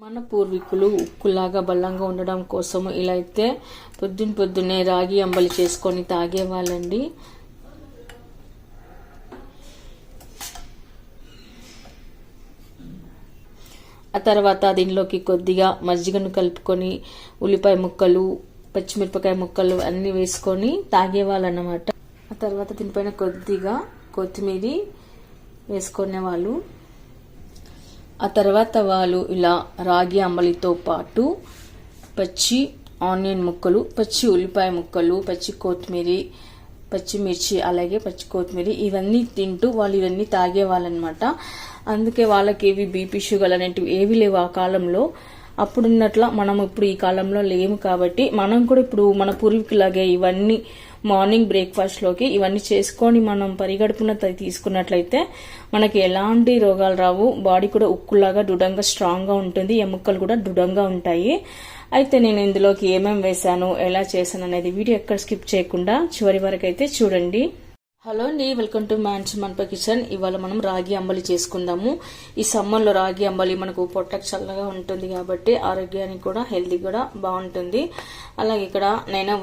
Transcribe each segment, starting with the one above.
మన పూర్వీకులు ఉక్కులాగా బలంగా ఉండడం కోసం ఇలా అయితే పొద్దున్నే రాగి అంబలి చేసుకొని తాగేవాళ్ళండి. ఆ తర్వాత దీనిలోకి కొద్దిగా మజ్జిగను కలుపుకొని ఉల్లిపాయ ముక్కలు, పచ్చిమిరపకాయ ముక్కలు అన్నీ వేసుకొని తాగేవాళ్ళన్నమాట. ఆ తర్వాత దీనిపైన కొద్దిగా కొత్తిమీర వేసుకునేవాళ్ళు. ఆ తర్వాత వాళ్ళు ఇలా రాగి అంబలితో పాటు పచ్చి ఆనియన్ ముక్కలు, పచ్చి ఉల్లిపాయ ముక్కలు, పచ్చి కొత్తిమీర, పచ్చిమిర్చి, అలాగే పచ్చి కొత్తిమీర ఇవన్నీ తింటూ వాళ్ళు ఇవన్నీ తాగేవాళ్ళనమాట. అందుకే వాళ్ళకి ఏవి బీపీ షుగర్ అనేటివి ఏవి లేవు ఆ కాలంలో. అప్పుడున్నట్ల మనం ఇప్పుడు ఈ కాలంలో లేము కాబట్టి మనం కూడా ఇప్పుడు మన పూర్వీకులాగే ఇవన్నీ మార్నింగ్ బ్రేక్ఫాస్ట్లోకి ఇవన్నీ చేసుకొని మనం పరిగడుపున తీసుకున్నట్లయితే మనకి ఎలాంటి రోగాలు రావు. బాడీ కూడా ఉక్కులాగా దృఢంగా స్ట్రాంగ్గా ఉంటుంది, ఎముకలు కూడా దృఢంగా ఉంటాయి. అయితే నేను ఇందులోకి ఏమేమి వేసాను, ఎలా చేశాను అనేది వీడియో ఎక్కడ స్కిప్ చేయకుండా చివరి వరకు అయితే చూడండి. హలో అండి, వెల్కమ్ టు మ్యాన్స్ మన్ప కిచెన్. ఇవాళ మనం రాగి అంబలి చేసుకుందాము. ఈ సమ్మర్లో రాగి అంబలి మనకు పొట్టకు చల్లగా ఉంటుంది కాబట్టి ఆరోగ్యానికి కూడా హెల్తీ కూడా బాగుంటుంది. అలాగే ఇక్కడ నేను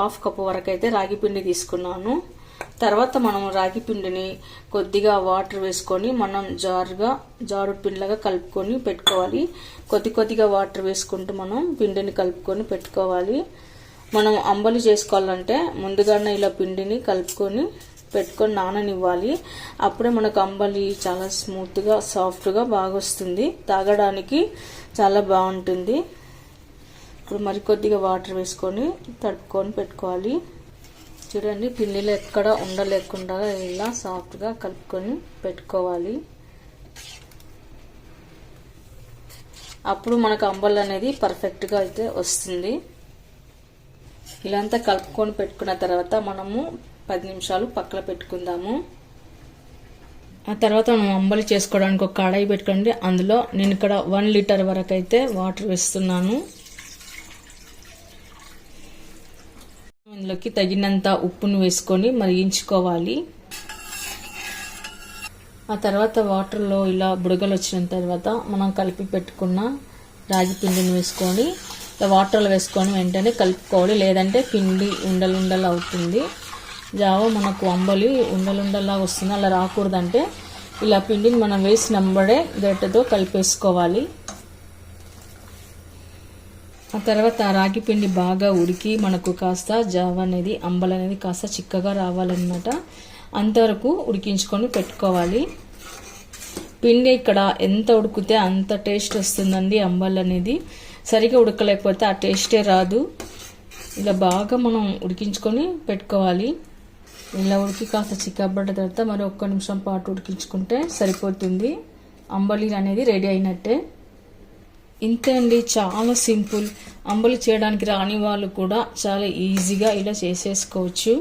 హాఫ్ కప్ వరకు అయితే రాగి పిండి తీసుకున్నాను. తర్వాత మనం రాగి పిండిని కొద్దిగా వాటర్ వేసుకొని మనం జారు పిండిలాగా కలుపుకొని పెట్టుకోవాలి. కొద్దిగా వాటర్ వేసుకుంటూ మనం పిండిని కలుపుకొని పెట్టుకోవాలి. మనం అంబలి చేసుకోవాలంటే ముందుగానే ఇలా పిండిని కలుపుకొని పెట్టుకొని నాననివ్వాలి. అప్పుడే మనకు అంబలి చాలా స్మూత్గా సాఫ్ట్గా బాగా వస్తుంది, తాగడానికి చాలా బాగుంటుంది. ఇప్పుడు మరికొద్దిగా వాటర్ వేసుకొని తడుపుకొని పెట్టుకోవాలి. చూడండి, పిండిలో ఎక్కడ ఉండలేకుండా ఇలా సాఫ్ట్గా కలుపుకొని పెట్టుకోవాలి. అప్పుడు మనకు అంబలి అనేది పర్ఫెక్ట్గా అయితే వస్తుంది. ఇలా అంతా కలుపుకొని పెట్టుకున్న తర్వాత మనము 10 నిమిషాలు పక్కన పెట్టుకుందాము. ఆ తర్వాత మనం అంబలి చేసుకోవడానికి ఒక కడాయి పెట్టుకోండి. అందులో నేను ఇక్కడ 1 లీటర్ వరకు అయితే వాటర్ వేస్తున్నాను. ఇందులోకి తగినంత ఉప్పును వేసుకొని మరిగించుకోవాలి. ఆ తర్వాత వాటర్లో ఇలా బుడగలు వచ్చిన తర్వాత మనం కలిపి పెట్టుకున్న రాగి పిండిని వేసుకొని వాటర్లో వేసుకొని వెంటనే కలుపుకోవాలి, లేదంటే పిండి ఉండలు అవుతుంది. జావ మనకు అంబలి ఉండలుండలా వస్తుంది. అలా రాకూడదంటే ఇలా పిండిని మనం వేసినంబడే గరిటెతో కలిపేసుకోవాలి. ఆ తర్వాత రాగి పిండి బాగా ఉడికి మనకు కాస్త జావ అనేది అంబలి అనేది కాస్త చిక్కగా రావాలన్నమాట. అంతవరకు ఉడికించుకొని పెట్టుకోవాలి. పిండి ఇక్కడ ఎంత ఉడికితే అంత టేస్ట్ వస్తుందండి. అంబలి అనేది సరిగా ఉడకలేకపోతే ఆ టేస్టే రాదు. ఇలా బాగా మనం ఉడికించుకొని పెట్టుకోవాలి. ఇలా ఉడికి కాస్త చిక్కబడ్డ తర్వాత మరి 1 నిమిషం పాటు ఉడికించుకుంటే సరిపోతుంది. అంబలి అనేది రెడీ అయినట్టే. ఇంతే అండి, చాలా సింపుల్. అంబలి చేయడానికి రాని వాళ్ళు కూడా చాలా ఈజీగా ఇలా చేసేసుకోవచ్చు.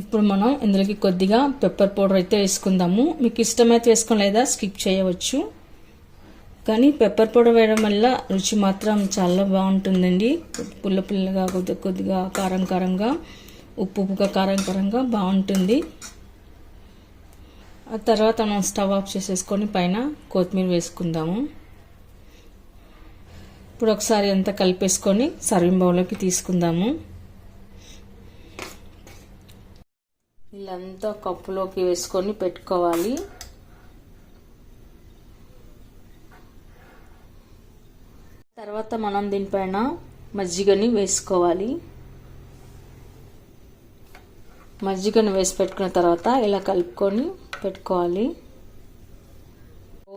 ఇప్పుడు మనం ఇందులోకి కొద్దిగా పెప్పర్ పౌడర్ అయితే వేసుకుందాము. మీకు ఇష్టమైతే వేసుకొని, లేదా స్కిప్ చేయవచ్చు. కానీ పెప్పర్ పౌడర్ వేయడం వల్ల రుచి మాత్రం చాలా బాగుంటుందండి. పుల్లగా కొద్దిగా కారంగా, ఉప్పుగా కారంగా బాగుంటుంది. ఆ తర్వాత మనం స్టవ్ ఆఫ్ చేసేసుకొని పైన కొత్తిమీర వేసుకుందాము. ఇప్పుడు ఒకసారి అంతా కలిపేసుకొని సర్వింగ్ బౌల్లోకి తీసుకుందాము. ఇలాంతా కప్పులోకి వేసుకొని పెట్టుకోవాలి. తర్వాత మనం దీనిపైన మజ్జిగని వేసుకోవాలి. మజ్జిగను వేసి పెట్టుకున్న తర్వాత ఇలా కలుపుకొని పెట్టుకోవాలి.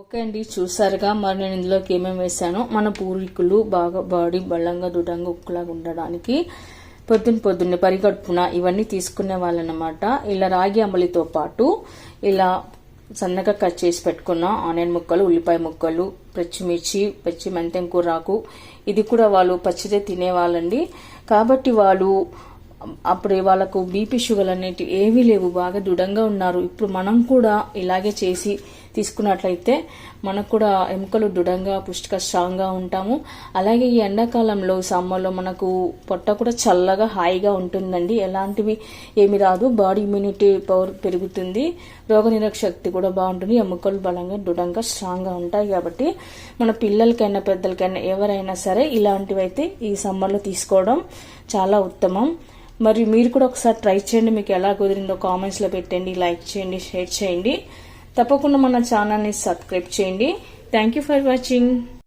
ఓకే అండి, చూసారుగా. మరి నేను ఇందులోకి ఏమేమి వేసానో. మన పూర్వీకులు బాగా బాడీ బలంగా దృఢంగా ఉక్కులాగా ఉండడానికి పొద్దున్నే పరిగడుపున ఇవన్నీ తీసుకునే వాళ్ళనమాట. ఇలా రాగి అంబలితో పాటు ఇలా సన్నగా కట్ చేసి పెట్టుకున్న ఆనియన్ ముక్కలు, ఉల్లిపాయ ముక్కలు, పచ్చిమిర్చి, పచ్చి మెంతం కూరాకు ఇది కూడా వాళ్ళు పచ్చిదే తినేవాళ్ళండి. కాబట్టి వాళ్ళు అప్పుడు వాళ్ళకు బీపీ షుగర్ అనేటివి ఏవీ లేవు, బాగా దృఢంగా ఉన్నారు. ఇప్పుడు మనం కూడా ఇలాగే చేసి తీసుకున్నట్లయితే మనకు కూడా ఎముకలు దృఢంగా పుష్టిగా స్ట్రాంగ్గా ఉంటాము. అలాగే ఈ ఎండాకాలంలో సమ్మర్లో మనకు పొట్ట కూడా చల్లగా హాయిగా ఉంటుందండి. ఎలాంటివి ఏమి రాదు. బాడీ ఇమ్యూనిటీ పవర్ పెరుగుతుంది. రోగనిరోధక శక్తి కూడా బాగుంటుంది. ఎముకలు బలంగా దృఢంగా స్ట్రాంగ్గా ఉంటాయి. కాబట్టి మన పిల్లలకైనా పెద్దలకైనా ఎవరైనా సరే ఇలాంటివి అయితే ఈ సమ్మర్లో తీసుకోవడం చాలా ఉత్తమం. మరి మీరు కూడా ఒకసారి ట్రై చేయండి. మీకు ఎలా కుదిరిందో కామెంట్స్లో పెట్టండి. లైక్ చేయండి, షేర్ చేయండి. తప్పకుండా మన ఛానల్ని సబ్స్క్రైబ్ చేయండి. Thank you for watching.